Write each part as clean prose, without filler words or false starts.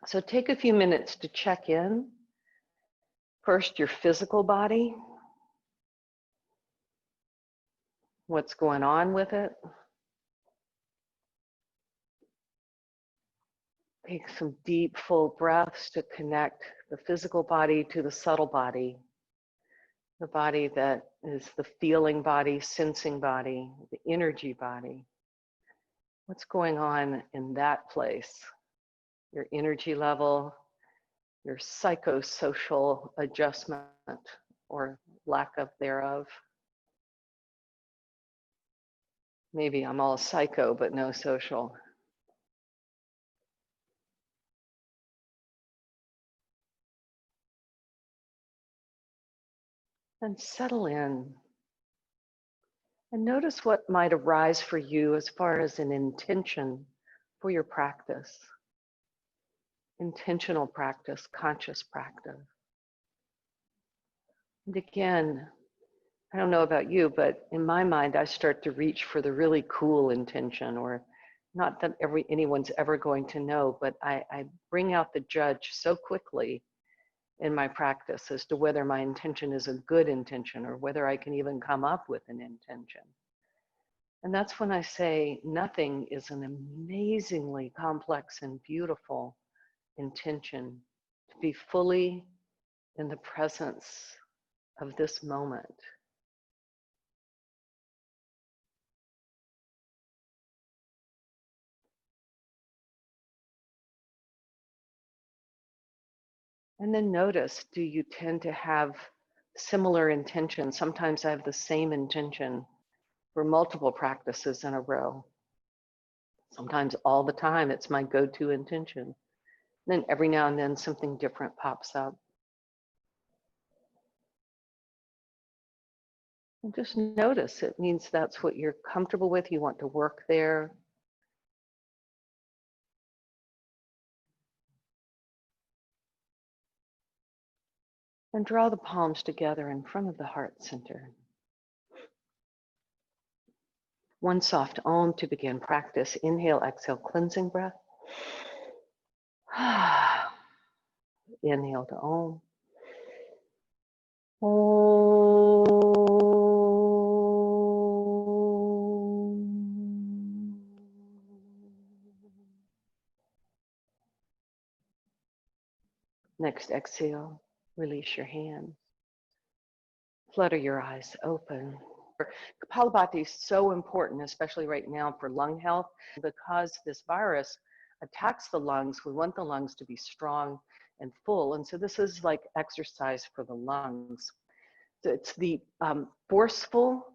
So take a few minutes to check in. First, your physical body. What's going on with it? Take some deep, full breaths to connect the physical body to the subtle body, the body that is the feeling body, sensing body, the energy body. What's going on in that place? Your energy level, your psychosocial adjustment or lack of thereof. Maybe I'm all psycho, but no social. And settle in. And notice what might arise for you as far as an intention for your practice. Intentional practice, conscious practice. And again, I don't know about you, but in my mind, I start to reach for the really cool intention, or not that anyone's ever going to know, but I bring out the judge so quickly in my practice as to whether my intention is a good intention or whether I can even come up with an intention. And that's when I say nothing is an amazingly complex and beautiful intention to be fully in the presence of this moment. And then notice, do you tend to have similar intentions? Sometimes I have the same intention for multiple practices in a row. Sometimes all the time, it's my go-to intention. Then every now and then something different pops up. And just notice, it means that's what you're comfortable with, you want to work there. And draw the palms together in front of the heart center. One soft Om to begin practice. Inhale, exhale, cleansing breath. Inhale to Om. Next exhale, release your hands. Flutter your eyes open. Kapalabhati is so important, especially right now for lung health, because this virus attacks the lungs. We want the lungs to be strong and full. And so this is like exercise for the lungs. So it's the forceful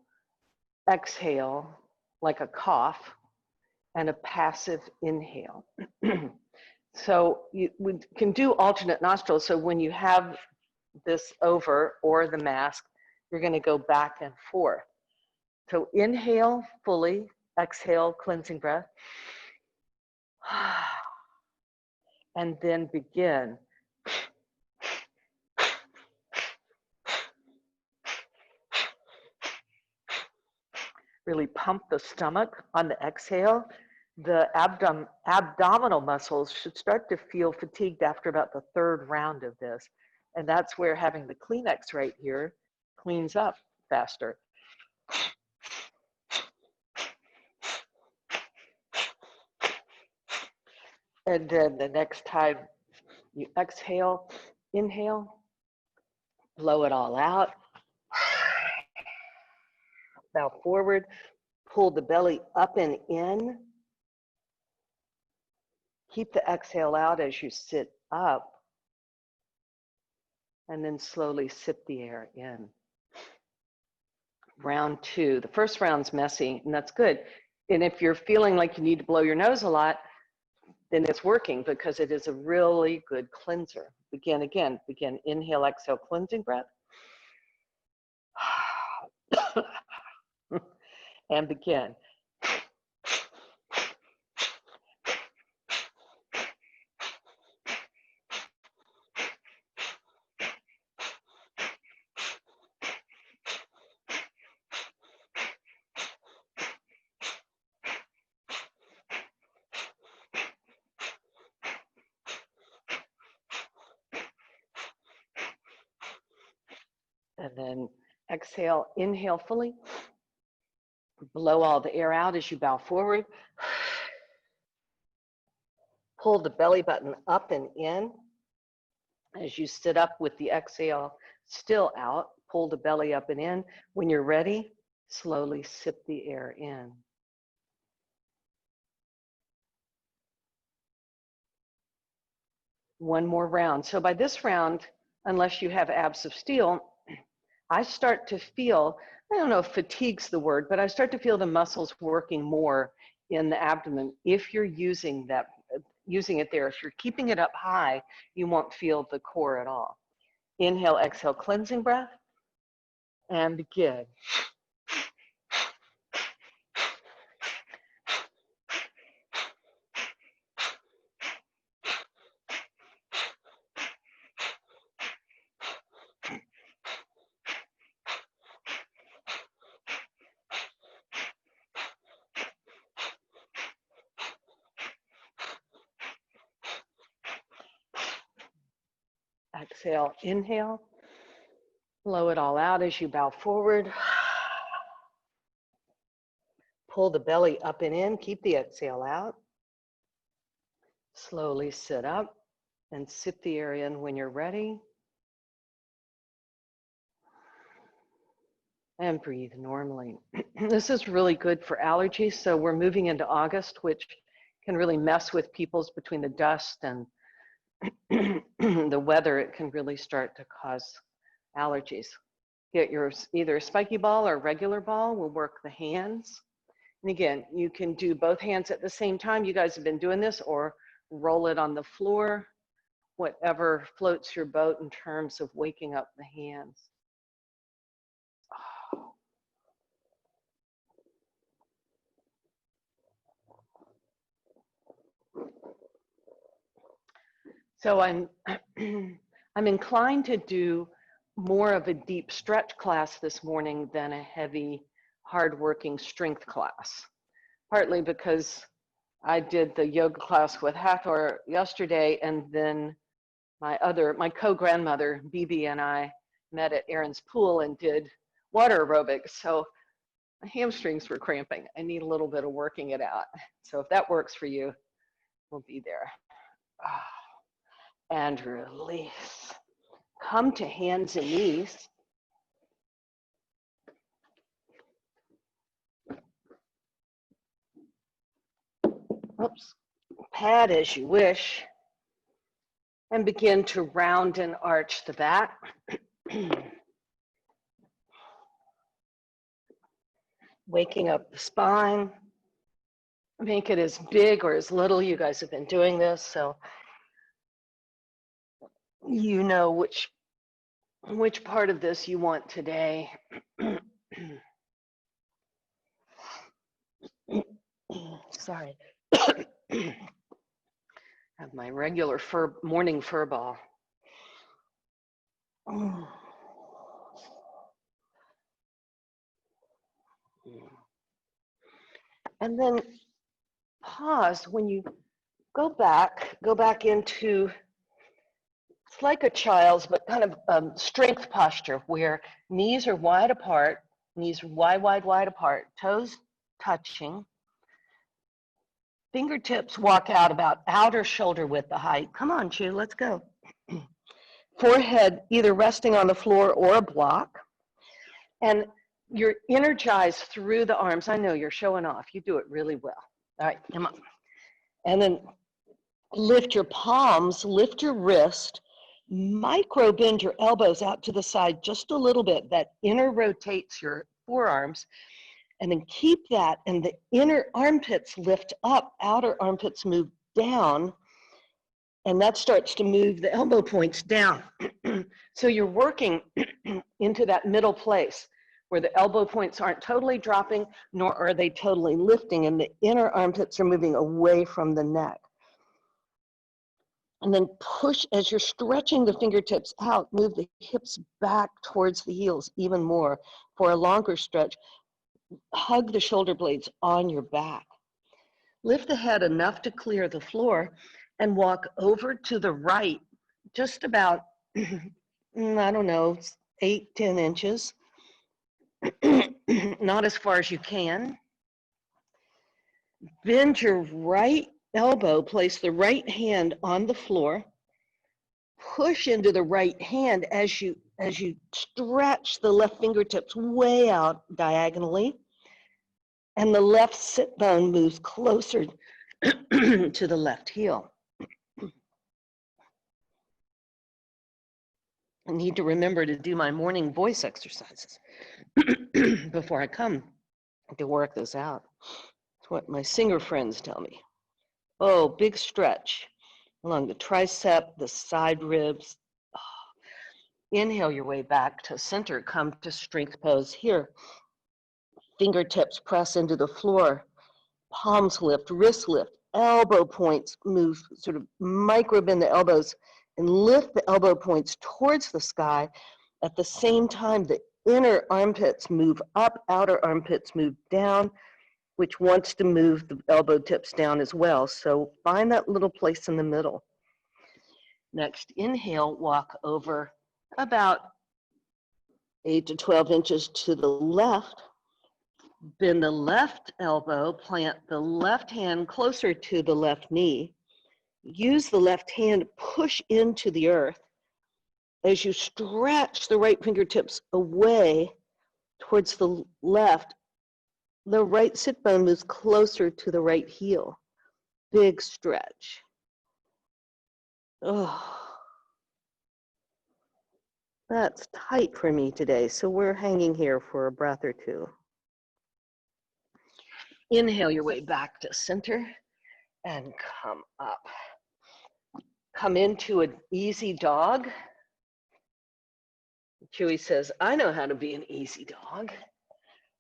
exhale, like a cough, and a passive inhale. So we can do alternate nostrils. So when you have this over or the mask, you're going to go back and forth. So inhale fully, exhale, cleansing breath. And then begin. Really pump the stomach on the exhale. The abdominal muscles should start to feel fatigued after about the third round of this. And that's where having the Kleenex right here cleans up faster. And then the next time you exhale, inhale, blow it all out. Bow forward, pull the belly up and in. Keep the exhale out as you sit up. And then slowly sip the air in. Round two. The first round's messy, and that's good. And if you're feeling like you need to blow your nose a lot, then it's working because it is a really good cleanser. Begin again. Begin. Inhale, exhale, cleansing breath. And begin. And then exhale, inhale fully. Blow all the air out as you bow forward. Pull the belly button up and in. As you sit up with the exhale still out, pull the belly up and in. When you're ready, slowly sip the air in. One more round. So by this round, unless you have abs of steel, I start to feel, I don't know if fatigue's the word, but I start to feel the muscles working more in the abdomen. If you're using it there, if you're keeping it up high, you won't feel the core at all. Inhale, exhale, cleansing breath, and begin. Exhale, inhale. Blow it all out as you bow forward. Pull the belly up and in. Keep the exhale out. Slowly sit up and sip the air in when you're ready. And breathe normally. This is really good for allergies. So we're moving into August, which can really mess with people's between the dust and the weather. It can really start to cause allergies. Get your either a spiky ball or regular ball. We'll work the hands. And again, you can do both hands at the same time. You guys have been doing this, or roll it on the floor, whatever floats your boat in terms of waking up the hands. So I'm inclined to do more of a deep stretch class this morning than a heavy, hard-working strength class. Partly because I did the yoga class with Hathor yesterday, and then my co-grandmother, Bibi, and I met at Aaron's pool and did water aerobics. So my hamstrings were cramping. I need a little bit of working it out. So if that works for you, we'll be there. And release. Come to hands and knees. Oops. Pad as you wish. And begin to round and arch the back. Waking up the spine. Make it as big or as little. You guys have been doing this, so you know which part of this you want today. Sorry. Have my regular morning fur ball. And then pause when you go back into, it's like a child's, but kind of strength posture where knees are wide apart, knees wide apart, toes touching. Fingertips walk out about outer shoulder width height. Come on, Chu, let's go. Forehead either resting on the floor or a block. And you're energized through the arms. I know you're showing off. You do it really well. All right, come on. And then lift your palms, lift your wrist, micro bend your elbows out to the side just a little bit. That inner rotates your forearms. And then keep that, and the inner armpits lift up, outer armpits move down, and that starts to move the elbow points down. So you're working into that middle place where the elbow points aren't totally dropping, nor are they totally lifting, and the inner armpits are moving away from the neck. And then push, as you're stretching the fingertips out, move the hips back towards the heels even more for a longer stretch. Hug the shoulder blades on your back. Lift the head enough to clear the floor and walk over to the right, just about, I don't know, 8-10 inches, not as far as you can. Bend your right elbow, place the right hand on the floor, push into the right hand as you stretch the left fingertips way out diagonally, and the left sit bone moves closer to the left heel. I need to remember to do my morning voice exercises before I come to work this out. It's what my singer friends tell me. Oh, big stretch along the tricep, the side ribs. Oh. Inhale your way back to center. Come to strength pose here. Fingertips press into the floor. Palms lift, wrists lift, elbow points move, sort of micro bend the elbows and lift the elbow points towards the sky. At the same time, the inner armpits move up, outer armpits move down, which wants to move the elbow tips down as well. So find that little place in the middle. Next, inhale, walk over about 8 to 12 inches to the left. Bend the left elbow, plant the left hand closer to the left knee. Use the left hand to push into the earth. As you stretch the right fingertips away towards the left, the right sit bone moves closer to the right heel. Big stretch. Oh, that's tight for me today, so we're hanging here for a breath or two. Inhale your way back to center and come up. Come into an easy dog. Chewy says, I know how to be an easy dog.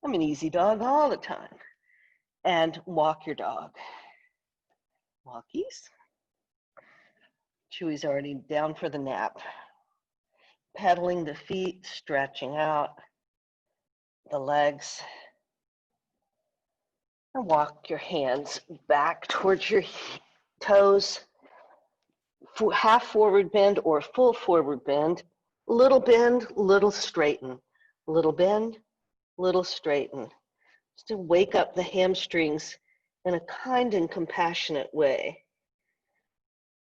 I'm an easy dog all the time. And walk your dog. Walkies. Chewy's already down for the nap. Pedaling the feet, stretching out the legs. And walk your hands back towards your toes. Half forward bend or full forward bend. Little bend, little straighten. Little bend, little straighten. Just to wake up the hamstrings in a kind and compassionate way.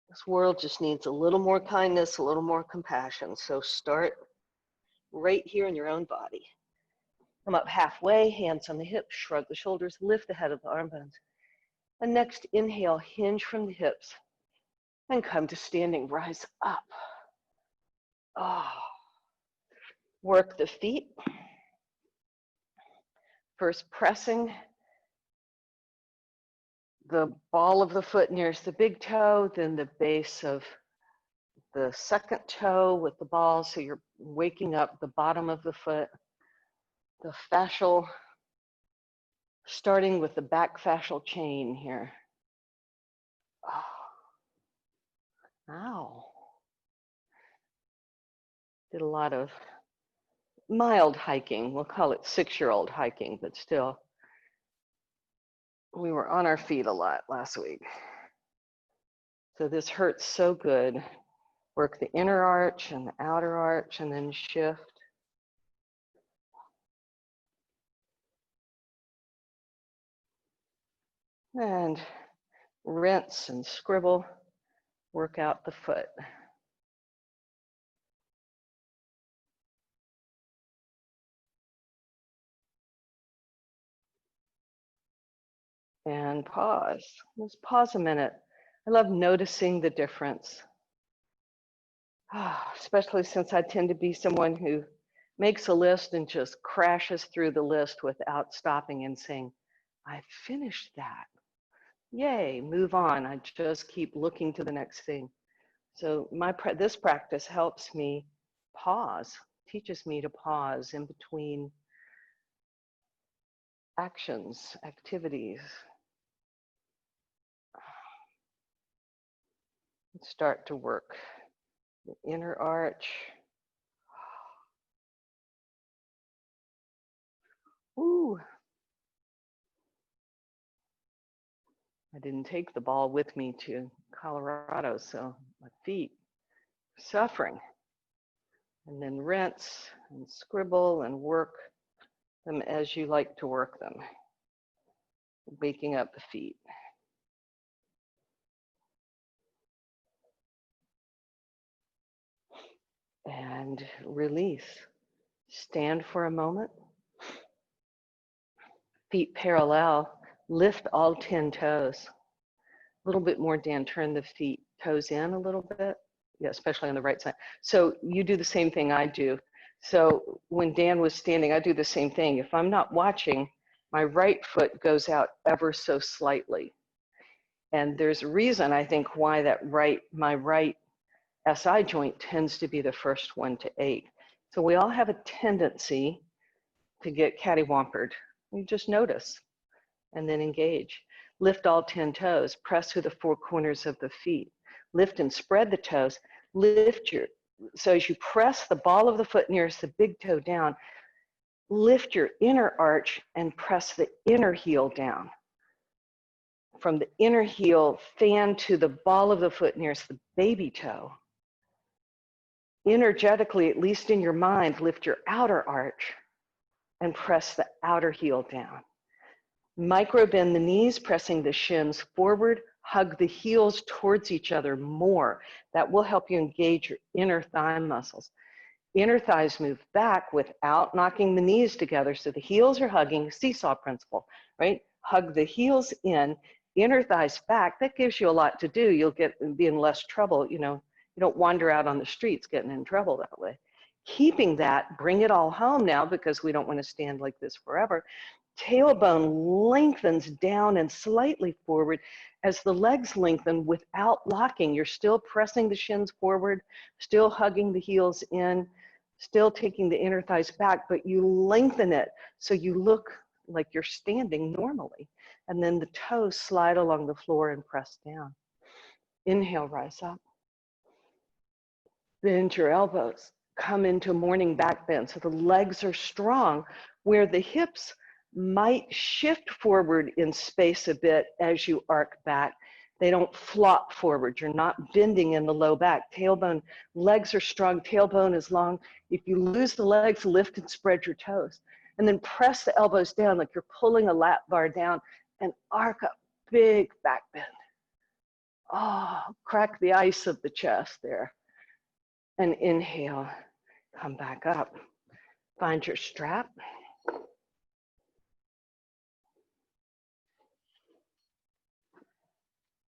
This world just needs a little more kindness, a little more compassion. So start right here in your own body. Come up halfway, hands on the hips, shrug the shoulders, lift the head of the arm bones. And next, inhale, hinge from the hips, and come to standing, rise up. Oh. Work the feet. First, pressing the ball of the foot nearest the big toe, then the base of the second toe with the ball, so you're waking up the bottom of the foot. The fascial, starting with the back fascial chain here. Oh. Ow. Did a lot of mild hiking. We'll call it 6-year-old hiking, but still, we were on our feet a lot last week. So this hurts so good. Work the inner arch and the outer arch and then shift. And rinse and scribble, work out the foot. And pause. Let's pause a minute. I love noticing the difference. Especially since I tend to be someone who makes a list and just crashes through the list without stopping and saying, I finished that. Yay, move on. I just keep looking to the next thing. So this practice helps me pause, teaches me to pause in between actions, activities. Start to work the inner arch. Ooh. I didn't take the ball with me to Colorado, so my feet are suffering. And then rinse and scribble and work them as you like to work them, waking up the feet. And release. Stand for a moment. Feet parallel. Lift all 10 toes. A little bit more, Dan. Turn the feet, toes in a little bit. Yeah, especially on the right side. So you do the same thing I do. So when Dan was standing, I do the same thing. If I'm not watching, my right foot goes out ever so slightly. And there's a reason, I think, why my right SI joint tends to be the first one to ache. So we all have a tendency to get cattywampered. You just notice and then engage. Lift all 10 toes, press through the 4 corners of the feet. Lift and spread the toes. So as you press the ball of the foot nearest the big toe down, lift your inner arch and press the inner heel down. From the inner heel, fan to the ball of the foot nearest the baby toe. Energetically, at least in your mind, lift your outer arch and press the outer heel down. Micro bend the knees, pressing the shins forward. Hug the heels towards each other more. That will help you engage your inner thigh muscles. Inner thighs move back without knocking the knees together. So the heels are hugging, seesaw principle, right? Hug the heels in, inner thighs back. That gives you a lot to do. You'll be in less trouble. You don't wander out on the streets getting in trouble that way. Keeping that, bring it all home now because we don't want to stand like this forever. Tailbone lengthens down and slightly forward as the legs lengthen without locking. You're still pressing the shins forward, still hugging the heels in, still taking the inner thighs back, but you lengthen it so you look like you're standing normally. And then the toes slide along the floor and press down. Inhale, rise up. Bend your elbows. Come into morning back bend. So the legs are strong where the hips might shift forward in space a bit as you arc back. They don't flop forward. You're not bending in the low back. Tailbone, legs are strong. Tailbone is long. If you lose the legs, lift and spread your toes. And then press the elbows down like you're pulling a lap bar down and arc up, big back bend. Oh, crack the ice of the chest there. And inhale, come back up. Find your strap.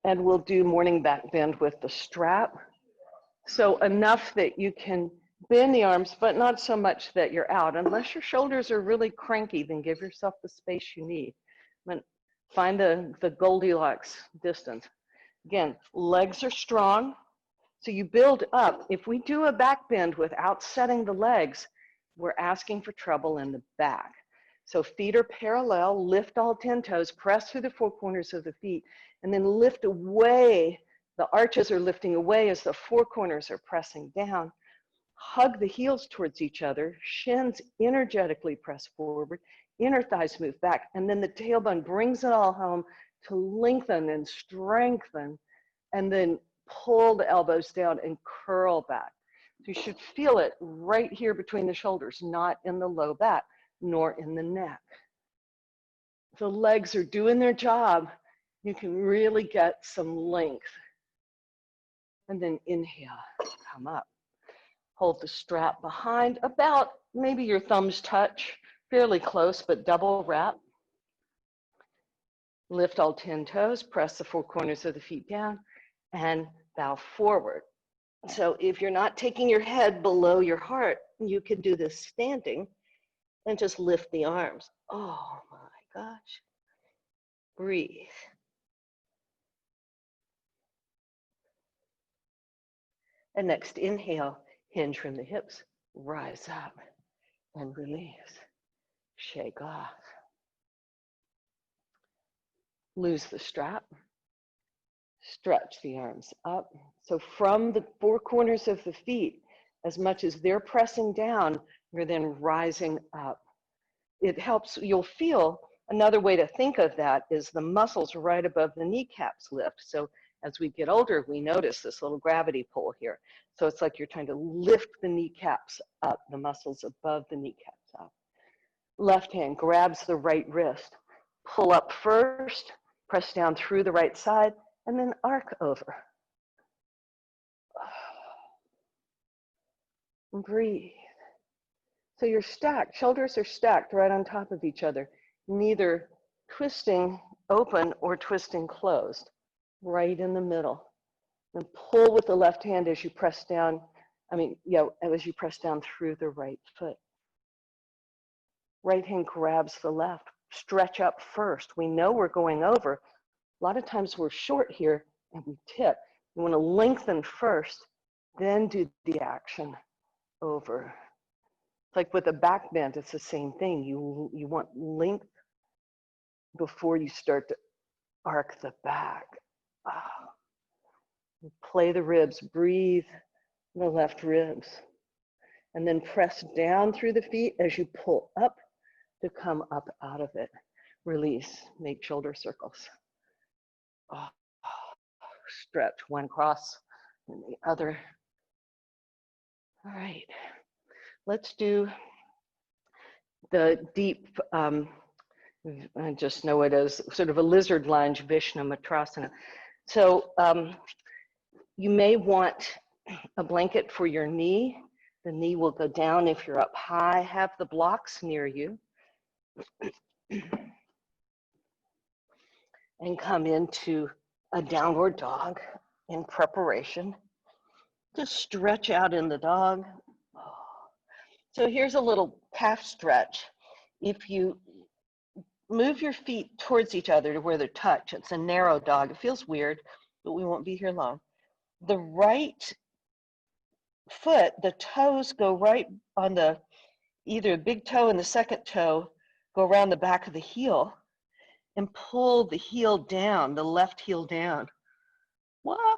And we'll do morning back bend with the strap. So enough that you can bend the arms, but not so much that you're out. Unless your shoulders are really cranky, then give yourself the space you need. Find the Goldilocks distance. Again, legs are strong. So you build up. If we do a back bend without setting the legs, we're asking for trouble in the back. So feet are parallel, lift all 10 toes, press through the 4 corners of the feet, and then lift away. The arches are lifting away as the 4 corners are pressing down. Hug the heels towards each other, shins energetically press forward, inner thighs move back, and then the tailbone brings it all home to lengthen and strengthen, and then pull the elbows down and curl back. So you should feel it right here between the shoulders, not in the low back, nor in the neck. The legs are doing their job. You can really get some length. And then inhale, come up. Hold the strap behind, about maybe your thumbs touch, fairly close, but double wrap. Lift all 10 toes, press the 4 corners of the feet down, and bow forward. So if you're not taking your head below your heart, you can do this standing and just lift the arms. Oh my gosh. Breathe. And next inhale, hinge from the hips, rise up and release. Shake off. Lose the strap. Stretch the arms up. So from the 4 corners of the feet, as much as they're pressing down, you're then rising up. It helps, you'll feel, another way to think of that is the muscles right above the kneecaps lift. So As we get older, we notice this little gravity pull here. So it's like you're trying to lift the kneecaps up, the muscles above the kneecaps up. Left hand grabs the right wrist. Pull up first, press down through the right side, and then arc over. And breathe. So you're stacked, shoulders are stacked right on top of each other, neither twisting open or twisting closed, right in the middle. And pull with the left hand as you press down, as you press down through the right foot. Right hand grabs the left, stretch up first. We know we're going over. A lot of times we're short here and we tip. You want to lengthen first, then do the action over. It's like with a back bend, it's the same thing. You want length before you start to arc the back. Play the ribs, breathe the left ribs. And then press down through the feet as you pull up to come up out of it. Release, make shoulder circles. Stretch, one cross and the other. All right, let's do the deep, I just know it as sort of a lizard lunge, Vishnamatrasana. So you may want a blanket for your knee. The knee will go down if you're up high. Have the blocks near you. And come into a downward dog in preparation. Just stretch out in the dog. So here's a little calf stretch. If you move your feet towards each other to where they touch, it's a narrow dog. It feels weird, but we won't be here long. The right foot, the toes go right on the, either big toe and the second toe go around the back of the heel and pull the heel down, the left heel down. Wow.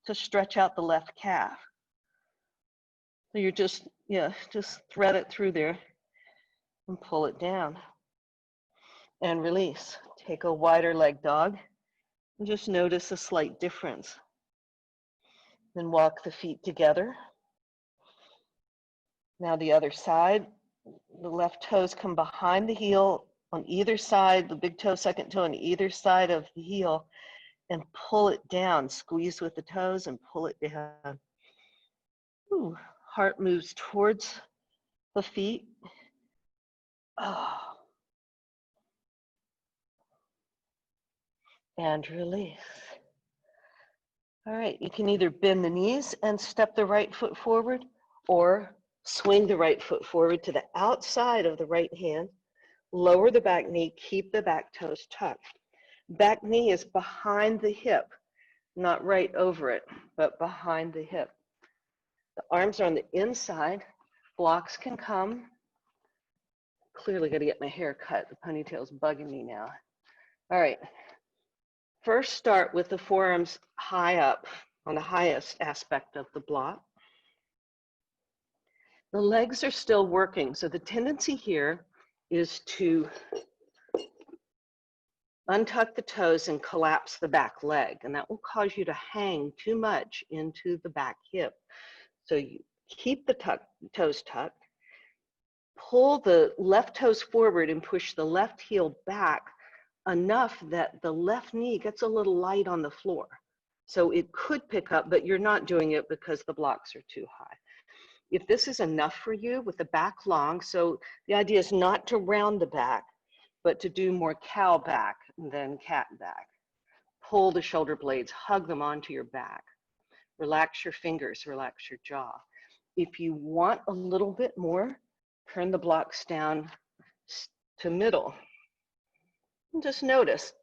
To stretch out the left calf. So you're just thread it through there and pull it down and release. Take a wider leg dog and just notice a slight difference. Then walk the feet together. Now the other side, the left toes come behind the heel on either side, the big toe, second toe on either side of the heel, and pull it down. Squeeze with the toes and pull it down. Ooh, heart moves towards the feet. Oh. And release. All right, you can either bend the knees and step the right foot forward, or swing the right foot forward to the outside of the right hand. Lower the back knee, keep the back toes tucked. Back knee is behind the hip, not right over it, but behind the hip. The arms are on the inside. Blocks can come. Clearly got to get my hair cut. The ponytail's bugging me now. All right. First, start with the forearms high up on the highest aspect of the block. The legs are still working, so the tendency here is to untuck the toes and collapse the back leg, and that will cause you to hang too much into the back hip. So you keep the toes tucked, pull the left toes forward and push the left heel back enough that the left knee gets a little light on the floor. So it could pick up, but you're not doing it because the blocks are too high. If this is enough for you with the back long, so the idea is not to round the back, but to do more cow back than cat back. Pull the shoulder blades, hug them onto your back. Relax your fingers, relax your jaw. If you want a little bit more, turn the blocks down to middle. And just notice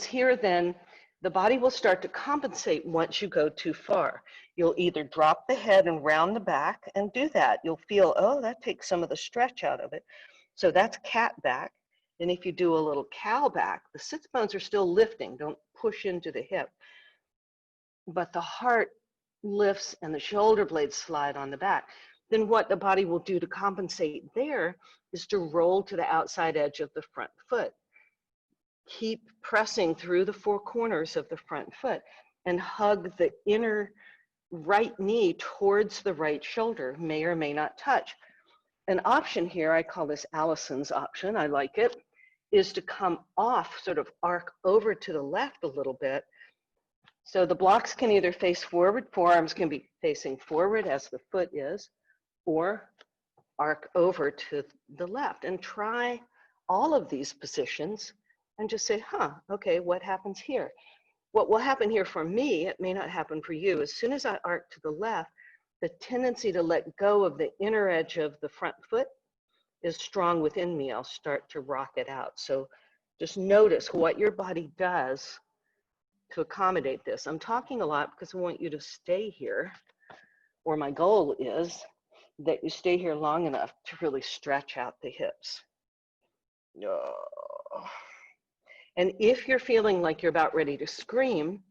here then, the body will start to compensate once you go too far. You'll either drop the head and round the back and do that. You'll feel, oh, that takes some of the stretch out of it. So that's cat back. And if you do a little cow back, the sits bones are still lifting. Don't push into the hip. But the heart lifts and the shoulder blades slide on the back. Then what the body will do to compensate there is to roll to the outside edge of the front foot. Keep pressing through the four corners of the front foot. and hug the inner right knee towards the right shoulder, may or may not touch. An option here, I call this Allison's option, I like it, is to come off, sort of arc over to the left a little bit. So the blocks can either face forward, forearms can be facing forward as the foot is, or arc over to the left, and try all of these positions and just say, okay, what happens here? What will happen here for me, it may not happen for you. As soon as I arc to the left, the tendency to let go of the inner edge of the front foot is strong within me. I'll start to rock it out. So just notice what your body does to accommodate this. I'm talking a lot because I want you to stay here, or my goal is that you stay here long enough to really stretch out the hips. And if you're feeling like you're about ready to scream,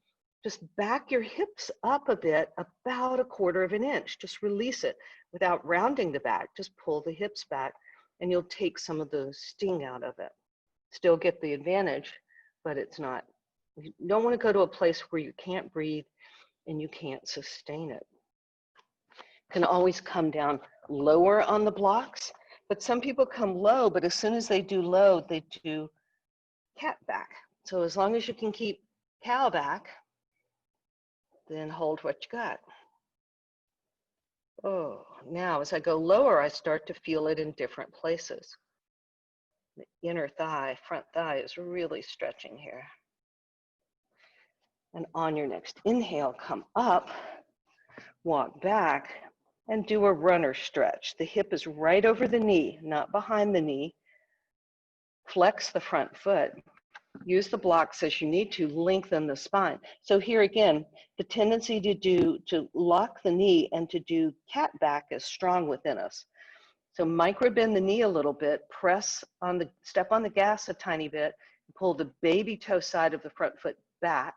just back your hips up a bit, about 1/4 inch. Just release it without rounding the back. Just pull the hips back and you'll take some of the sting out of it. Still get the advantage, but it's not, you don't want to go to a place where you can't breathe and you can't sustain it. Can always come down lower on the blocks, but some people come low, but as soon as they do low, they do cat back. So as long as you can keep cow back, then hold what you got. Oh, now as I go lower, I start to feel it in different places. The inner thigh, front thigh is really stretching here. And on your next inhale, come up, walk back, and do a runner stretch. The hip is right over the knee, not behind the knee. Flex the front foot. Use the blocks as you need to, lengthen the spine. So here again, the tendency to lock the knee and to do cat back is strong within us. So micro bend the knee a little bit, step on the gas a tiny bit, pull the baby toe side of the front foot back,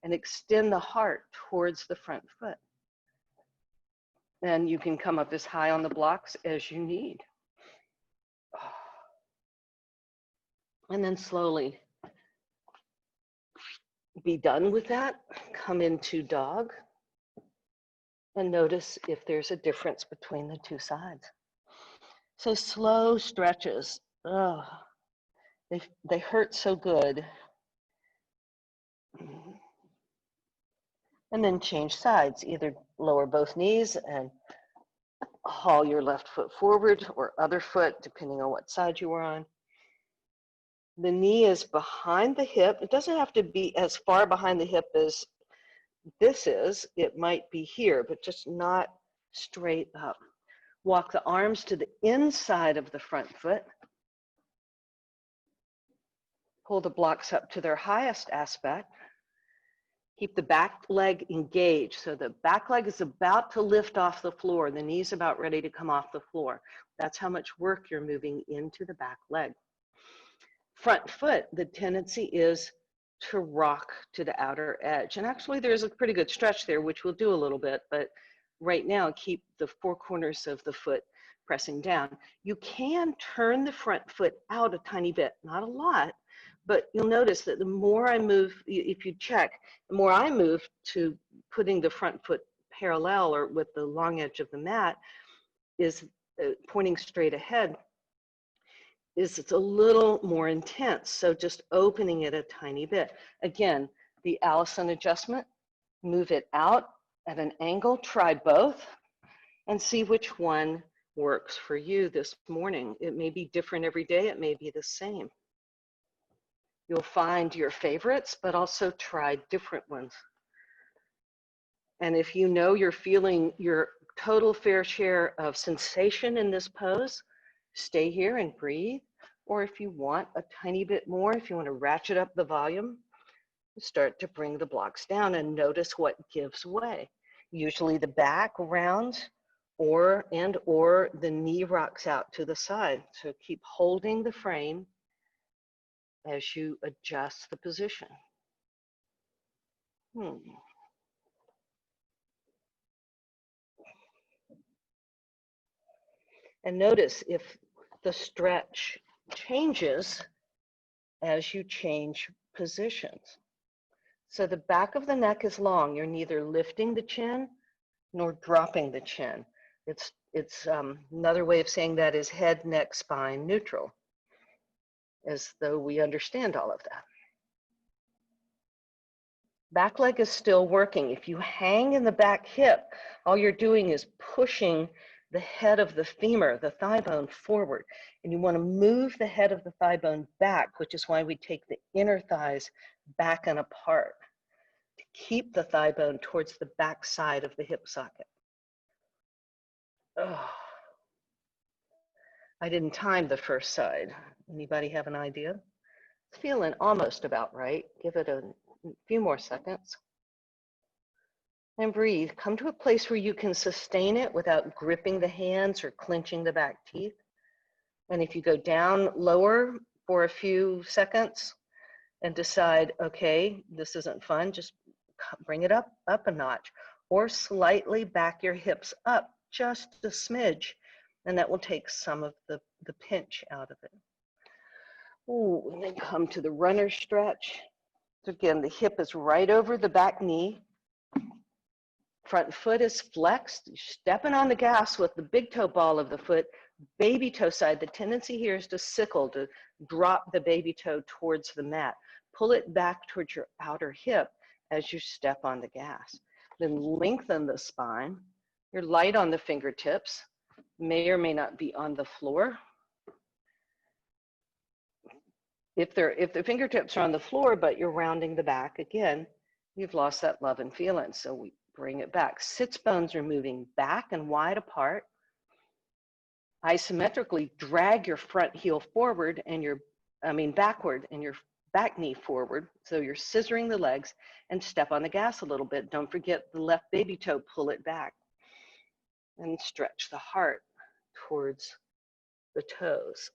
and extend the heart towards the front foot. And you can come up as high on the blocks as you need. And then slowly be done with that. Come into dog and notice if there's a difference between the two sides. So slow stretches. Oh, they hurt so good. And then change sides, either lower both knees and haul your left foot forward, or other foot, depending on what side you are on. The knee is behind the hip. It doesn't have to be as far behind the hip as this is. It might be here, but just not straight up. Walk the arms to the inside of the front foot. Pull the blocks up to their highest aspect. Keep the back leg engaged. So the back leg is about to lift off the floor. The knee's about ready to come off the floor. That's how much work you're moving into the back leg. Front foot, the tendency is to rock to the outer edge. And actually there's a pretty good stretch there, which we'll do a little bit, but right now keep the four corners of the foot pressing down. You can turn the front foot out a tiny bit, not a lot, but you'll notice that the more I move, if you check, the more I move to putting the front foot parallel or with the long edge of the mat is pointing straight ahead, it's a little more intense. So just opening it a tiny bit. Again, the Allison adjustment, move it out at an angle, try both and see which one works for you this morning. It may be different every day, it may be the same. You'll find your favorites, but also try different ones. And if you know you're feeling your total fair share of sensation in this pose, stay here and breathe. Or if you want a tiny bit more, if you want to ratchet up the volume, start to bring the blocks down and notice what gives way. Usually the back rounds or the knee rocks out to the side. So keep holding the frame as you adjust the position. And notice if the stretch changes as you change positions. So the back of the neck is long. You're neither lifting the chin nor dropping the chin. It's another way of saying that is head, neck, spine, neutral, as though we understand all of that. Back leg is still working. If you hang in the back hip, all you're doing is pushing the head of the femur, the thigh bone, forward. And you want to move the head of the thigh bone back, which is why we take the inner thighs back and apart to keep the thigh bone towards the back side of the hip socket. Oh, I didn't time the first side. Anybody have an idea? It's feeling almost about right. Give it a few more seconds. And breathe. Come to a place where you can sustain it without gripping the hands or clenching the back teeth. And if you go down lower for a few seconds and decide, okay, this isn't fun, just bring it up a notch, or slightly back your hips up just a smidge, and that will take some of the pinch out of it. Ooh, and then come to the runner stretch. So again, the hip is right over the back knee. Front foot is flexed. You're stepping on the gas with the big toe ball of the foot, baby toe side. The tendency here is to sickle, to drop the baby toe towards the mat. Pull it back towards your outer hip as you step on the gas. Then lengthen the spine. You're light on the fingertips, may or may not be on the floor. If the fingertips are on the floor, but you're rounding the back, again, you've lost that love and feeling. So we bring it back. Sits bones are moving back and wide apart. Isometrically drag your front heel forward and backward and your back knee forward. So you're scissoring the legs and step on the gas a little bit. Don't forget the left baby toe, pull it back. And stretch the heart towards the toes.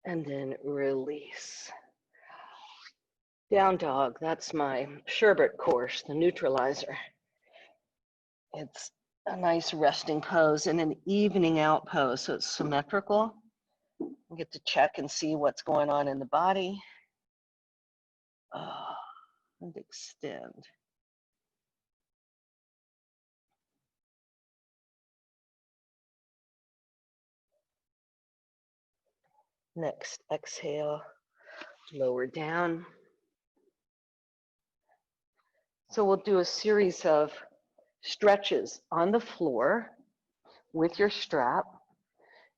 And then release. Down dog, that's my sherbet course, the neutralizer. It's a nice resting pose and an evening out pose, so it's symmetrical. You get to check and see what's going on in the body. And extend. Next, exhale, lower down. So we'll do a series of stretches on the floor with your strap.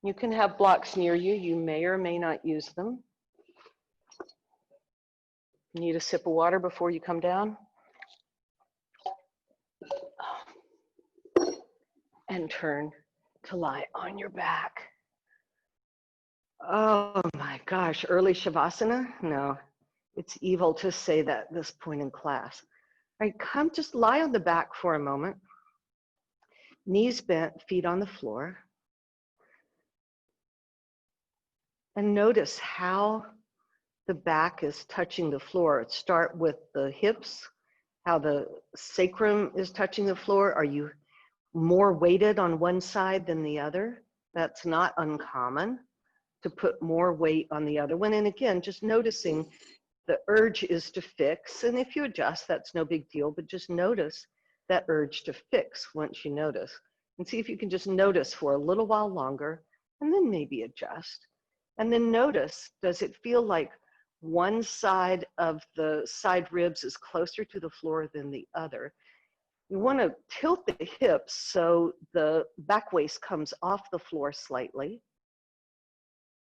You can have blocks near you. You may or may not use them. Need a sip of water before you come down. And turn to lie on your back. Oh my gosh, early Shavasana? No, it's evil to say that at this point in class. All right, just lie on the back for a moment. Knees bent, feet on the floor. And notice how the back is touching the floor. Start with the hips, how the sacrum is touching the floor. Are you more weighted on one side than the other? That's not uncommon to put more weight on the other one. And again, just noticing the urge is to fix. And if you adjust, that's no big deal, but just notice that urge to fix once you notice. And see if you can just notice for a little while longer and then maybe adjust. And then notice, does it feel like one side of the side ribs is closer to the floor than the other? You want to tilt the hips so the back waist comes off the floor slightly.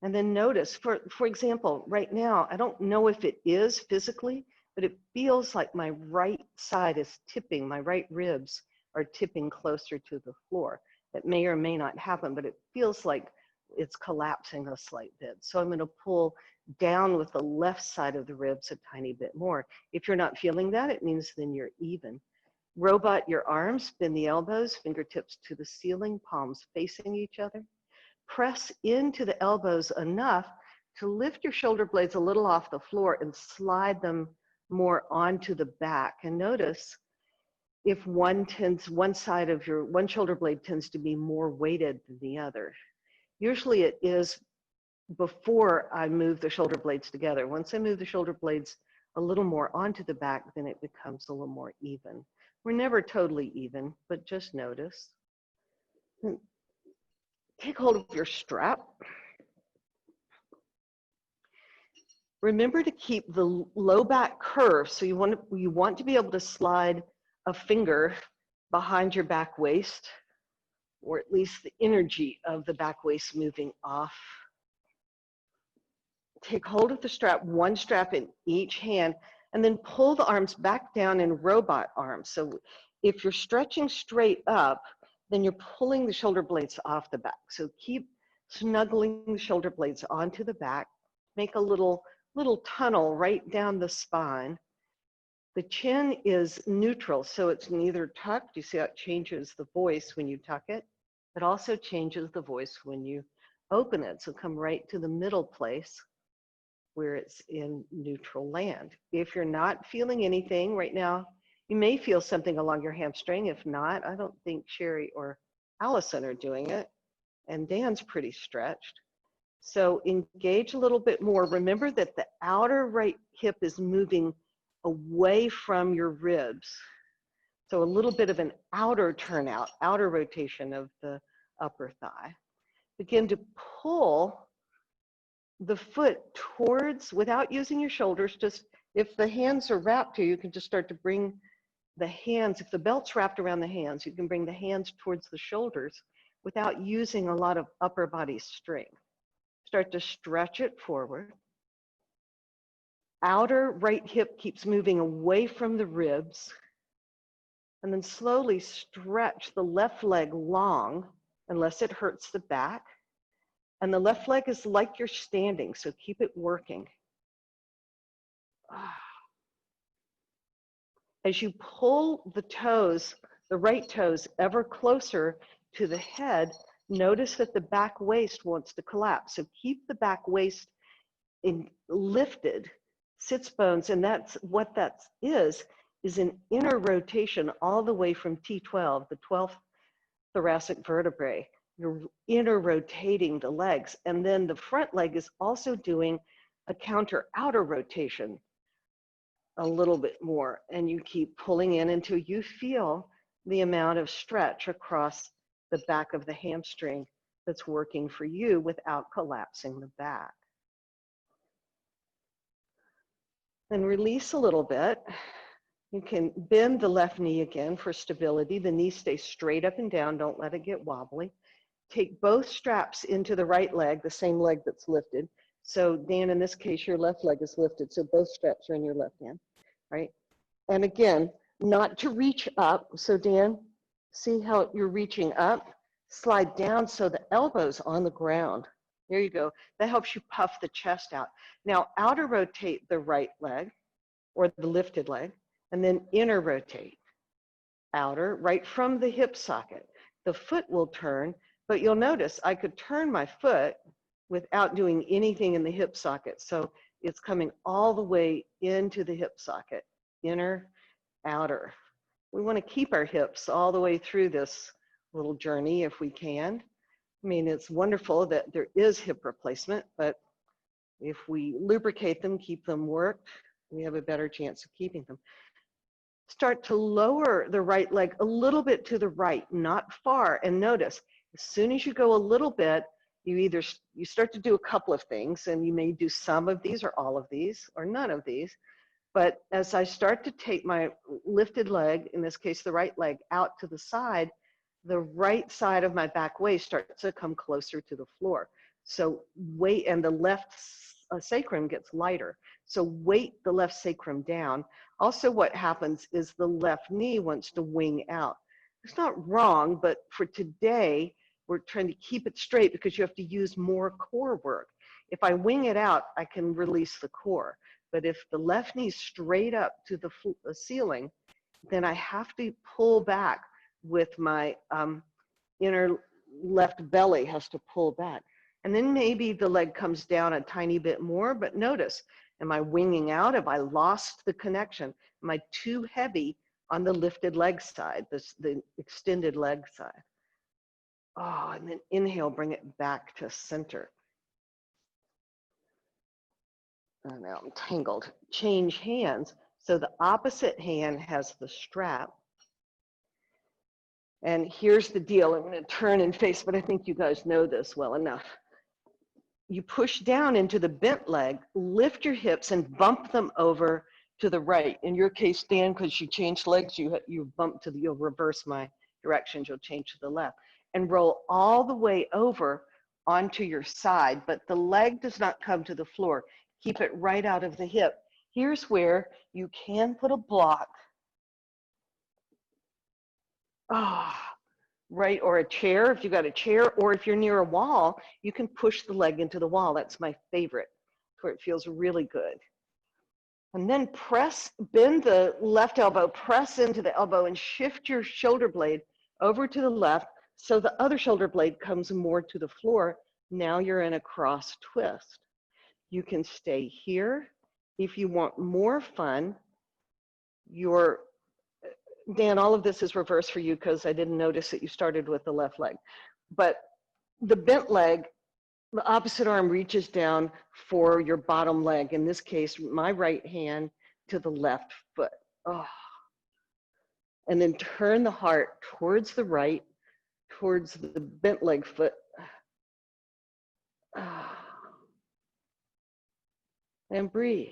And then notice, for example, right now, I don't know if it is physically, but it feels like my right side is tipping, my right ribs are tipping closer to the floor. It may or may not happen, but it feels like it's collapsing a slight bit. So I'm going to pull down with the left side of the ribs a tiny bit more. If you're not feeling that, it means then you're even. Robot your arms, bend the elbows, fingertips to the ceiling, palms facing each other. Press into the elbows enough to lift your shoulder blades a little off the floor and slide them more onto the back. And notice if one shoulder blade tends to be more weighted than the other. Usually it is before I move the shoulder blades together. Once I move the shoulder blades a little more onto the back, then it becomes a little more even. We're never totally even, but just notice. Take hold of your strap. Remember to keep the low back curve. So you want to be able to slide a finger behind your back waist, or at least the energy of the back waist moving off. Take hold of the strap, one strap in each hand, and then pull the arms back down in robot arms. So if you're stretching straight up, then you're pulling the shoulder blades off the back. So keep snuggling the shoulder blades onto the back. Make a little tunnel right down the spine. The chin is neutral, so it's neither tucked. You see how it changes the voice when you tuck it? It also changes the voice when you open it. So come right to the middle place where it's in neutral land. If you're not feeling anything right now, you may feel something along your hamstring. If not, I don't think Sherry or Allison are doing it. And Dan's pretty stretched. So engage a little bit more. Remember that the outer right hip is moving away from your ribs. So a little bit of an outer turnout, outer rotation of the upper thigh. Begin to pull the foot towards, without using your shoulders, just if the hands are wrapped here, you can just start to bring the hands, if the belt's wrapped around the hands, you can bring the hands towards the shoulders without using a lot of upper body strength. Start to stretch it forward. Outer right hip keeps moving away from the ribs. And then slowly stretch the left leg long, unless it hurts the back. And the left leg is like you're standing, so keep it working. As you pull the toes, the right toes, ever closer to the head, notice that the back waist wants to collapse. So keep the back waist lifted, sits bones, and that's what that is an inner rotation all the way from T12, the 12th thoracic vertebrae. You're inner rotating the legs, and then the front leg is also doing a counter outer rotation a little bit more, and you keep pulling in until you feel the amount of stretch across the back of the hamstring that's working for you without collapsing the back. Then release a little bit. You can bend the left knee again for stability. The knee stays straight up and down. Don't let it get wobbly. Take both straps into the right leg, the same leg that's lifted. So Dan, in this case, your left leg is lifted. So both straps are in your left hand, right? And again, not to reach up. So Dan, see how you're reaching up? Slide down so the elbow's on the ground. There you go. That helps you puff the chest out. Now, outer rotate the right leg or the lifted leg, and then inner rotate. Outer, right from the hip socket. The foot will turn, but you'll notice I could turn my foot without doing anything in the hip socket. So it's coming all the way into the hip socket, inner, outer. We want to keep our hips all the way through this little journey if we can. I mean, it's wonderful that there is hip replacement, but if we lubricate them, keep them worked, we have a better chance of keeping them. Start to lower the right leg a little bit to the right, not far, and notice, as soon as you go a little bit, you start to do a couple of things, and you may do some of these or all of these or none of these. But as I start to take my lifted leg, in this case the right leg, out to the right side of my back waist starts to come closer to the floor. So weight, and the left sacrum gets lighter. So weight the left sacrum down. Also what happens is the left knee wants to wing out. It's not wrong, but for today, we're trying to keep it straight because you have to use more core work. If I wing it out, I can release the core. But if the left knee is straight up to the ceiling, then I have to pull back with my inner left belly has to pull back. And then maybe the leg comes down a tiny bit more, but notice, am I winging out? Have I lost the connection? Am I too heavy on the lifted leg side, the extended leg side? Oh, and then inhale, bring it back to center. Oh, now I'm tangled. Change hands. So the opposite hand has the strap. And here's the deal. I'm going to turn and face, but I think you guys know this well enough. You push down into the bent leg, lift your hips and bump them over to the right. In your case, Dan, because you changed legs, you bump to the, you'll reverse my directions, you'll change to the left. And roll all the way over onto your side, but the leg does not come to the floor. Keep it right out of the hip. Here's where you can put a block. Right, or a chair, if you've got a chair, or if you're near a wall, you can push the leg into the wall. That's my favorite, where it feels really good. And then bend the left elbow, press into the elbow and shift your shoulder blade over to the left so the other shoulder blade comes more to the floor. Now you're in a cross twist. You can stay here. If you want more fun, Dan, all of this is reversed for you because I didn't notice that you started with the left leg. But the bent leg, the opposite arm reaches down for your bottom leg. In this case, my right hand to the left foot. Oh. And then turn the heart towards the right, towards the bent leg foot. Oh. And breathe.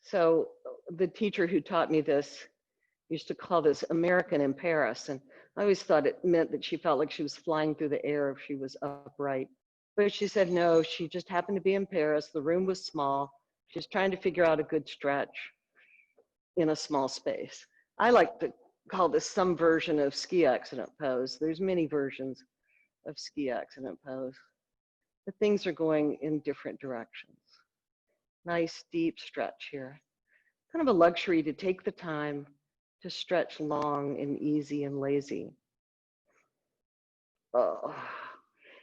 So the teacher who taught me this used to call this American in Paris. And I always thought it meant that she felt like she was flying through the air if she was upright. But she said, no, she just happened to be in Paris. The room was small. She's trying to figure out a good stretch in a small space. I like to call this some version of ski accident pose. There's many versions of ski accident pose. But things are going in different directions. Nice deep stretch here. Kind of a luxury to take the time to stretch long and easy and lazy. Oh.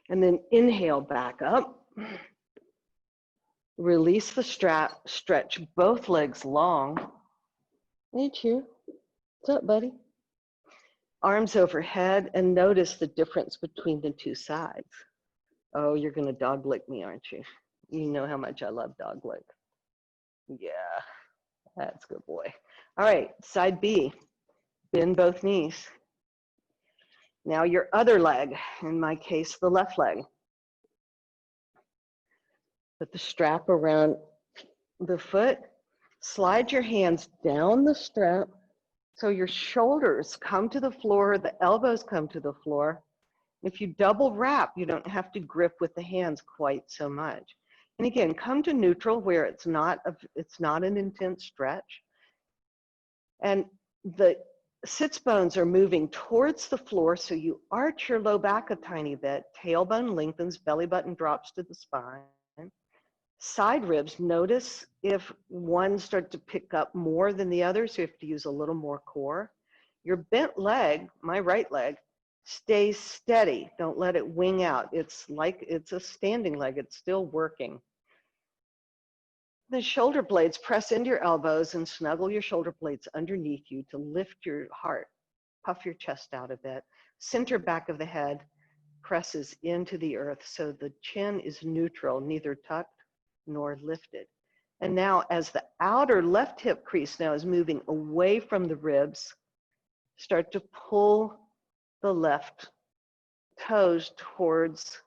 And then inhale back up. Release the strap, stretch both legs long. Hey, Chew. What's up, buddy? Arms overhead, and notice the difference between the two sides. Oh, you're gonna dog lick me, aren't you? You know how much I love dog lick. Yeah, that's good boy. All right, side B, bend both knees. Now your other leg, in my case, the left leg. Put the strap around the foot, slide your hands down the strap so your shoulders come to the floor, the elbows come to the floor. If you double wrap, you don't have to grip with the hands quite so much. And again, come to neutral where it's not an intense stretch. And the sits bones are moving towards the floor, so you arch your low back a tiny bit, tailbone lengthens, belly button drops to the spine. Side ribs, notice if one starts to pick up more than the other, so you have to use a little more core. Your bent leg, my right leg, stays steady. Don't let it wing out. It's like it's a standing leg. It's still working. The shoulder blades, press into your elbows and snuggle your shoulder blades underneath you to lift your heart. Puff your chest out a bit. Center back of the head presses into the earth so the chin is neutral, neither tucked nor lifted. And now as the outer left hip crease now is moving away from the ribs, start to pull the left toes towards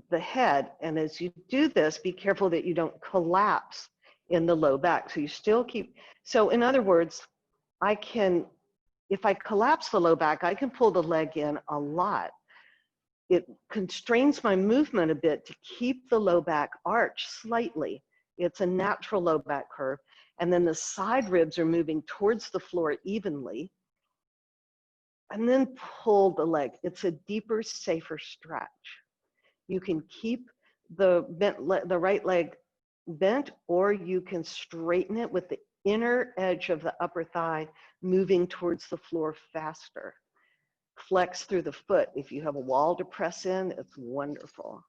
the head. And as you do this, be careful that you don't collapse in the low back. So you still keep, so in other words, if I collapse the low back, I can pull the leg in a lot. It constrains my movement a bit to keep the low back arch slightly. It's a natural low back curve. And then the side ribs are moving towards the floor evenly. And then pull the leg. It's a deeper, safer stretch. You can keep the right leg bent, or you can straighten it with the inner edge of the upper thigh moving towards the floor faster. flex through the foot. If you have a wall to press in, it's wonderful.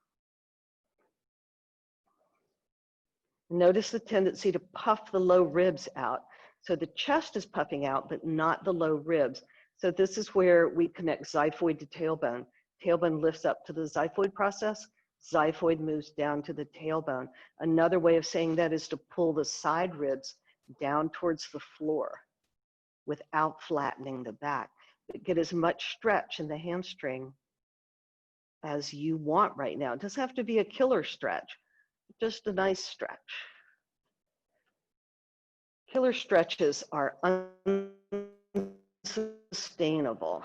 Notice the tendency to puff the low ribs out. So the chest is puffing out, but not the low ribs. So this is where we connect xiphoid to tailbone. Tailbone lifts up to the xiphoid process. Xiphoid moves down to the tailbone. Another way of saying that is to pull the side ribs down towards the floor without flattening the back. But get as much stretch in the hamstring as you want right now. It doesn't have to be a killer stretch, just a nice stretch. Killer stretches are unsustainable.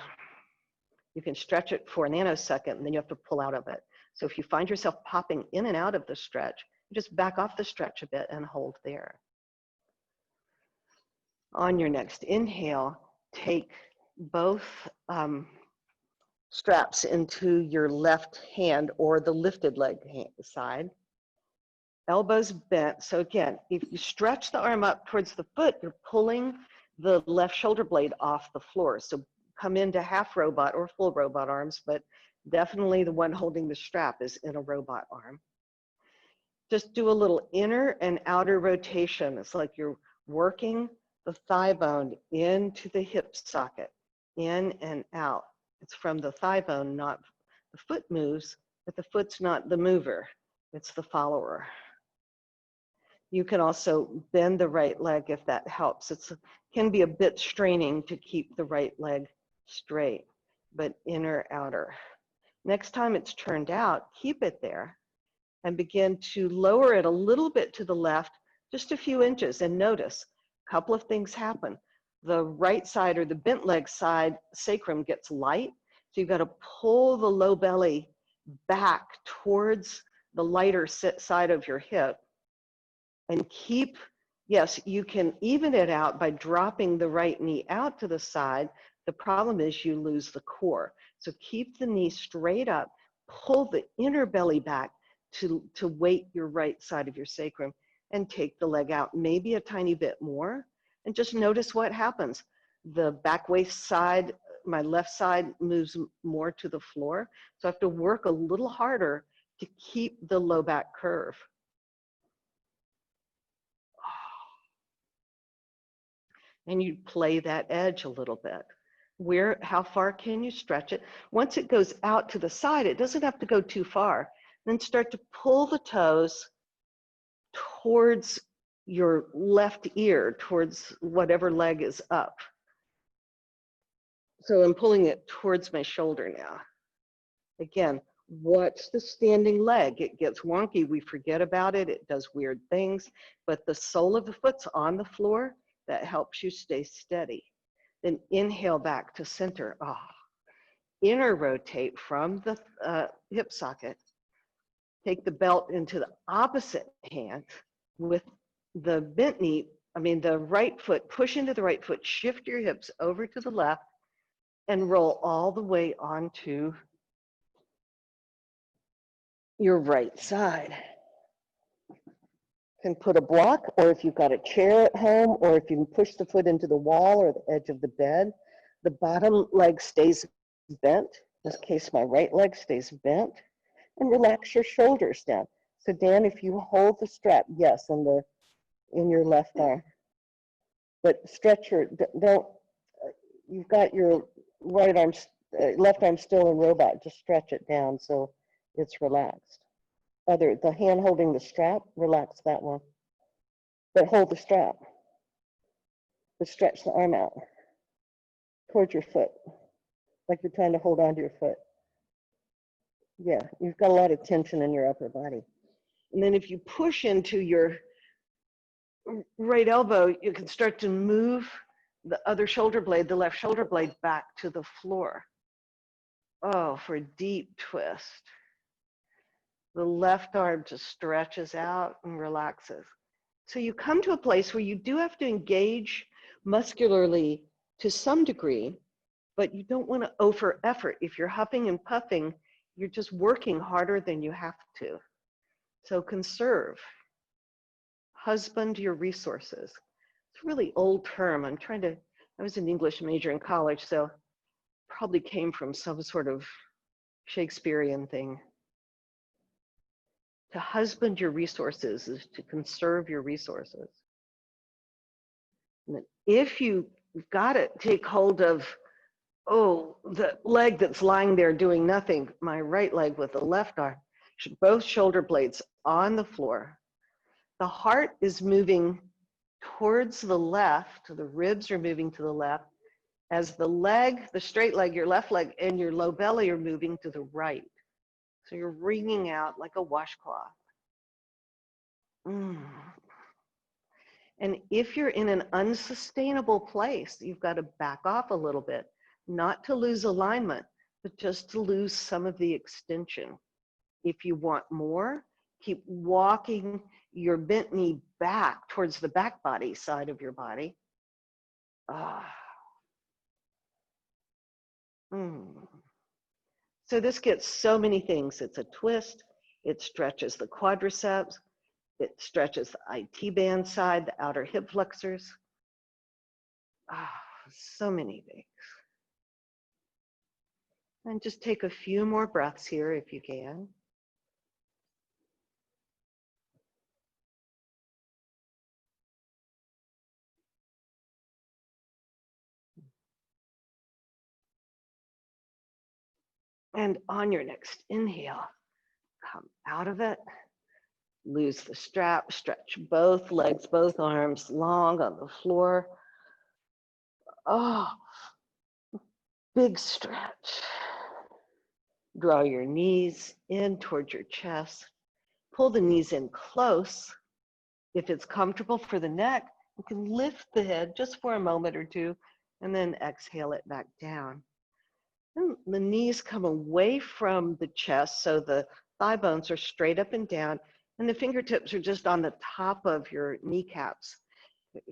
You can stretch it for a nanosecond and then you have to pull out of it. So if you find yourself popping in and out of the stretch, you just back off the stretch a bit and hold there. On your next inhale, take both straps into your left hand or the lifted leg side. Elbows bent. So again, if you stretch the arm up towards the foot, you're pulling the left shoulder blade off the floor. So come into half robot or full robot arms, but definitely the one holding the strap is in a robot arm. Just do a little inner and outer rotation. It's like you're working the thigh bone into the hip socket, in and out. It's from the thigh bone, not the foot moves, but the foot's not the mover, it's the follower. You can also bend the right leg if that helps. It can be a bit straining to keep the right leg straight, but inner, outer. Next time it's turned out, keep it there and begin to lower it a little bit to the left, just a few inches, and notice a couple of things happen. The right side or the bent leg side sacrum gets light, so you've got to pull the low belly back towards the lighter side of your hip and keep, yes, you can even it out by dropping the right knee out to the side. The problem is you lose the core. So keep the knee straight up, pull the inner belly back to weight your right side of your sacrum and take the leg out, maybe a tiny bit more, and just notice what happens. The back waist side, my left side moves more to the floor. So I have to work a little harder to keep the low back curve. And you play that edge a little bit. How far can you stretch it? Once it goes out to the side, it doesn't have to go too far. Then start to pull the toes towards your left ear, towards whatever leg is up. So I'm pulling it towards my shoulder now. Again, watch the standing leg. It gets wonky, we forget about it, it does weird things, but the sole of the foot's on the floor. That helps you stay steady. Then inhale back to center. Inner rotate from the hip socket. Take the belt into the opposite hand with the bent knee, the right foot, push into the right foot, shift your hips over to the left and roll all the way onto your right side. Can put a block, or if you've got a chair at home, or if you can push the foot into the wall or the edge of the bed, the bottom leg stays bent. In this case, my right leg stays bent, and relax your shoulders down. So Dan, if you hold the strap, yes, in your left arm, but stretch you've got your right arm, left arm still in robot, just stretch it down so it's relaxed. The hand holding the strap, relax that one. But hold the strap. But stretch the arm out towards your foot, like you're trying to hold onto your foot. Yeah, you've got a lot of tension in your upper body. And then if you push into your right elbow, you can start to move the other shoulder blade, the left shoulder blade, back to the floor. For a deep twist. The left arm just stretches out and relaxes. So you come to a place where you do have to engage muscularly to some degree, but you don't want to over effort. If you're huffing and puffing, you're just working harder than you have to. So conserve, husband your resources. It's a really old term. I was an English major in college, so probably came from some sort of Shakespearean thing. To husband your resources is to conserve your resources. And if you've got to take hold of, oh, the leg that's lying there doing nothing, my right leg with the left arm, both shoulder blades on the floor. The heart is moving towards the left, the ribs are moving to the left, as the leg, the straight leg, your left leg, and your low belly are moving to the right. So you're wringing out like a washcloth. And if you're in an unsustainable place, you've got to back off a little bit, not to lose alignment, but just to lose some of the extension. If you want more, keep walking your bent knee back towards the back body side of your body. So this gets so many things. It's a twist. It stretches the quadriceps. It stretches the IT band side, the outer hip flexors. So many things. And just take a few more breaths here if you can. And on your next inhale, come out of it. Loose the strap, stretch both legs, both arms long on the floor. Oh, big stretch. Draw your knees in towards your chest. Pull the knees in close. If it's comfortable for the neck, you can lift the head just for a moment or two, and then exhale it back down. And the knees come away from the chest, so the thigh bones are straight up and down, and the fingertips are just on the top of your kneecaps.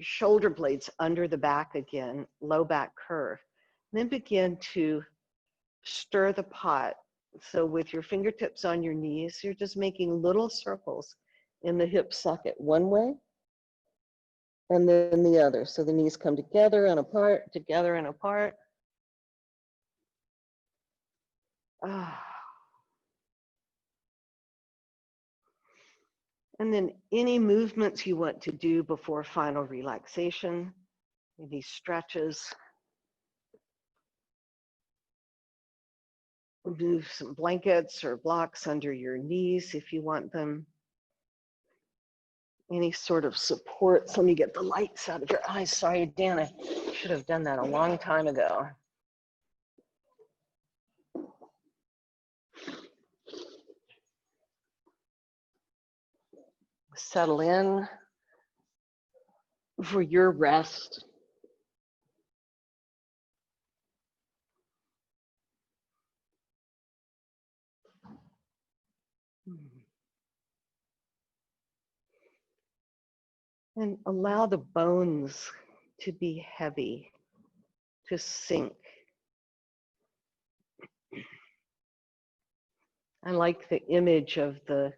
Shoulder blades under the back again, low back curve. And then begin to stir the pot. So with your fingertips on your knees, you're just making little circles in the hip socket one way, and then the other. So the knees come together and apart, together and apart. And then any movements you want to do before final relaxation, maybe stretches. Move some blankets or blocks under your knees if you want them. Any sort of support. So let me get the lights out of your eyes. Sorry, Dan, I should have done that a long time ago. Settle in for your rest. And allow the bones to be heavy, to sink. I like the image of the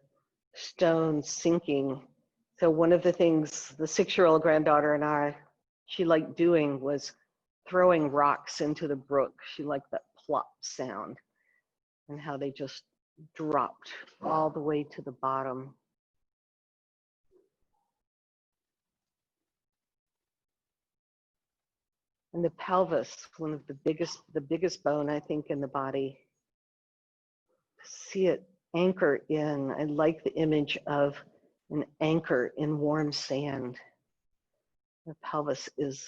stone sinking. So one of the things the 6-year-old granddaughter and she liked doing was throwing rocks into the brook. She liked that plop sound and how they just dropped all the way to the bottom. And the pelvis, one of the biggest bone, I think, in the body. See it anchor in. I like the image of an anchor in warm sand. The pelvis is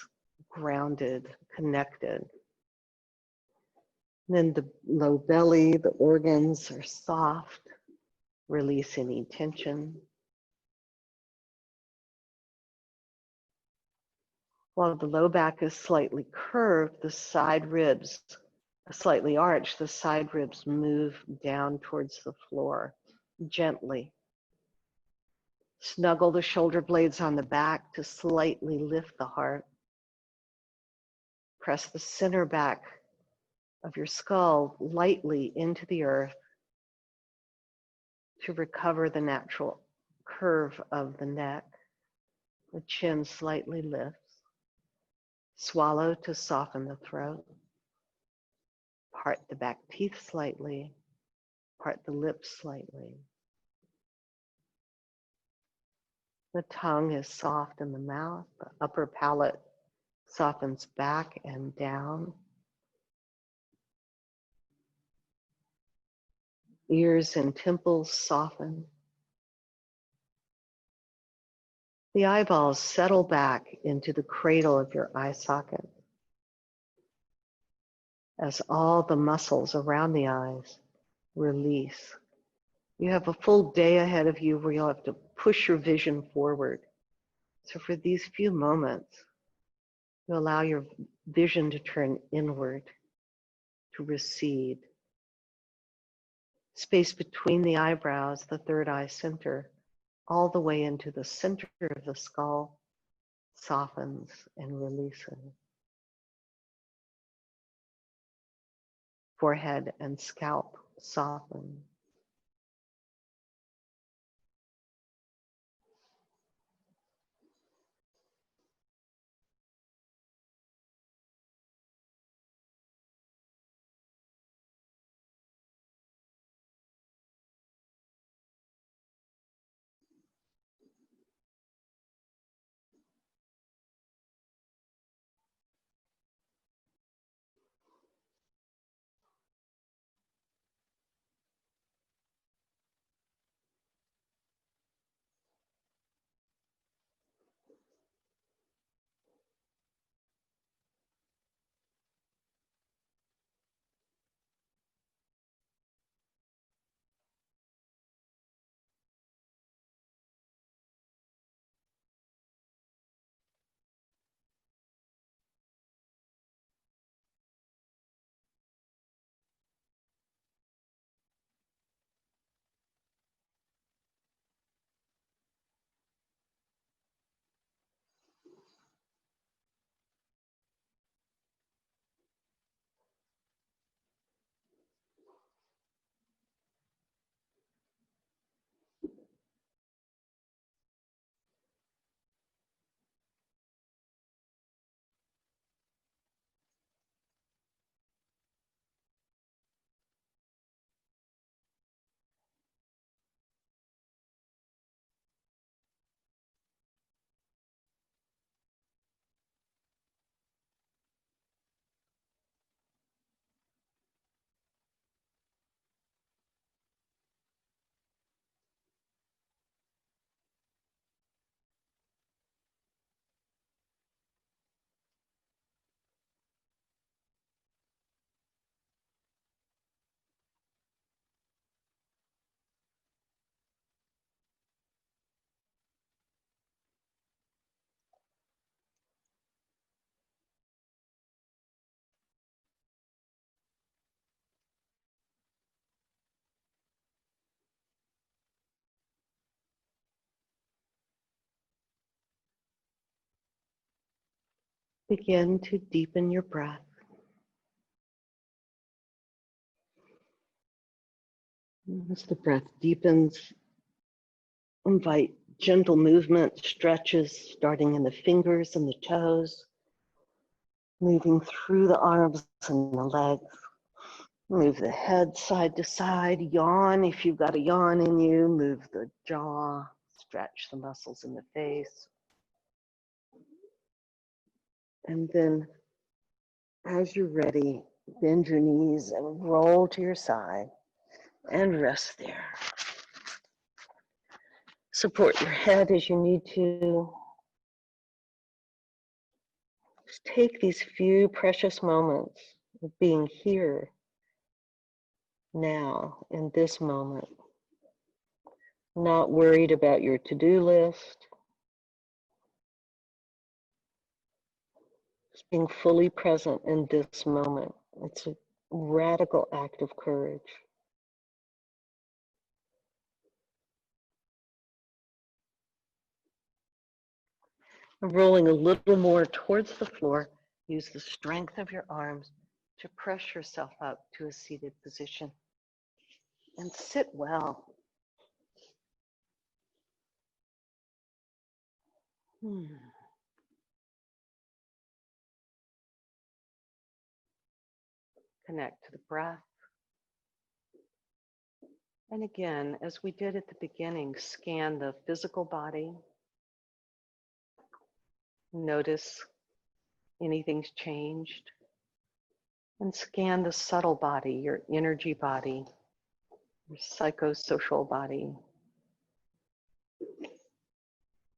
grounded, connected. And then the low belly, the organs are soft. Release any tension. While the low back is slightly curved, the side ribs are slightly arched. The side ribs move down towards the floor gently. Snuggle the shoulder blades on the back to slightly lift the heart. Press the center back of your skull lightly into the earth to recover the natural curve of the neck. The chin slightly lifts. Swallow to soften the throat. Part the back teeth slightly, part the lips slightly. The tongue is soft in the mouth, the upper palate softens back and down. Ears and temples soften. The eyeballs settle back into the cradle of your eye socket as all the muscles around the eyes release. You have a full day ahead of you where you'll have to push your vision forward. So for these few moments, you allow your vision to turn inward, to recede. Space between the eyebrows, the third eye center, all the way into the center of the skull, softens and releases. Forehead and scalp soften. Begin to deepen your breath. As the breath deepens, invite gentle movement, stretches, starting in the fingers and the toes, moving through the arms and the legs. Move the head side to side, yawn if you've got a yawn in you, move the jaw, stretch the muscles in the face. And then as you're ready, bend your knees and roll to your side and rest there. Support your head as you need to. Just take these few precious moments of being here, now, in this moment. Not worried about your to-do list. Just being fully present in this moment. It's a radical act of courage. Rolling a little more towards the floor, use the strength of your arms to press yourself up to a seated position. And sit well. Connect to the breath. And again, as we did at the beginning, scan the physical body. Notice anything's changed. And scan the subtle body, your energy body, your psychosocial body,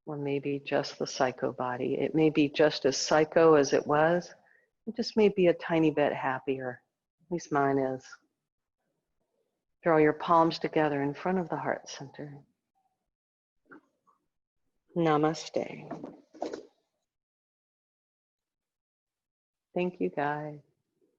or maybe just the psycho body. It may be just as psycho as it was. It just may be a tiny bit happier. At least mine is. Draw your palms together in front of the heart center. Namaste. Thank you, guys.